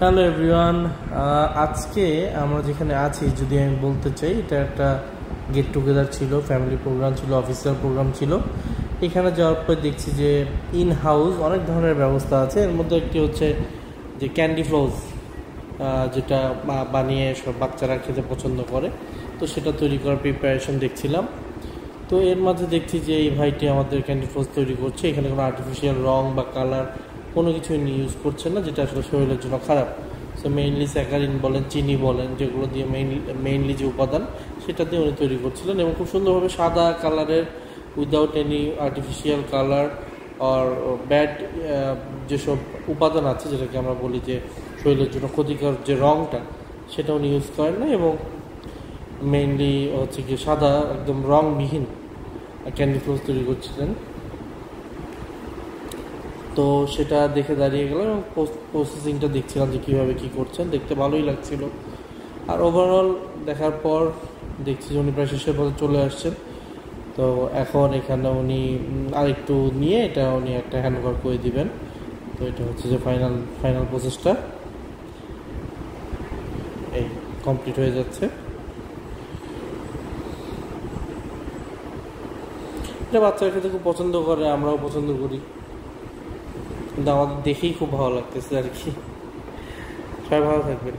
Hello everyone, আজকে আমরা যেখানে আছি যদি আমি বলতে চাই এটা একটা গেট টুগেদার ছিল, ফ্যামিলি প্রোগ্রাম ছিল, অফিসিয়াল প্রোগ্রাম ছিল। এখানে যাওয়ার পর দেখছি যে ইন হাউস অনেক ধরনের ব্যবস্থা আছে। এর মধ্যে একটি হচ্ছে যে ক্যান্ডি ফ্লোজ, যেটা বানিয়ে সব বাচ্চারা খেতে পছন্দ করে, তো সেটা তৈরি করার প্রিপারেশন দেখছিলাম। তো এর মাঝে দেখছি যে এই ভাইটি আমাদের ক্যান্ডি ফ্লোজ তৈরি করছে। এখানে কোনো আর্টিফিশিয়াল রং বা কালার কোনো কিছুই ইউজ করছে না, যেটা আসলে শরীরের জন্য খারাপ। সো মেইনলি স্যাকারিন বলেন, চিনি বলেন, যেগুলো দিয়ে মেইনলি যে উপাদান সেটা দিয়ে উনি তৈরি করছিলেন, এবং খুব সুন্দরভাবে সাদা কালারের, উইদাউট এনি আর্টিফিশিয়াল কালার আর ব্যাড যেসব উপাদান আছে, যেটাকে আমরা বলি যে শরীরের জন্য ক্ষতিকর যে রংটা, সেটা উনি ইউজ করেন না, এবং মেইনলি হচ্ছে কি সাদা একদম রংবিহীন ক্যান্ডি ফ্লোজ তৈরি করছিলেন। তো সেটা দেখে দাঁড়িয়ে গেলাম এবং প্রসেসিংটা দেখছিলাম যে কীভাবে কী করছেন, দেখতে ভালোই লাগছিল। আর ওভারঅল দেখার পর দেখছি যে উনি প্রায় শেষের পথে চলে আসছেন। তো এখন এখানে উনি আরেকটু নিয়ে এটা উনি একটা হ্যান্ড ওভার করে দিবেন। তো এটা হচ্ছে যে ফাইনাল প্রসেসটা এই কমপ্লিট হয়ে যাচ্ছে। এটা বাচ্চারা খেতে খুব পছন্দ করে, আমরাও পছন্দ করি, কিন্তু আমাদের দেখেই খুব ভালো লাগতেছে আর কি। সবাই ভালো থাকবেন।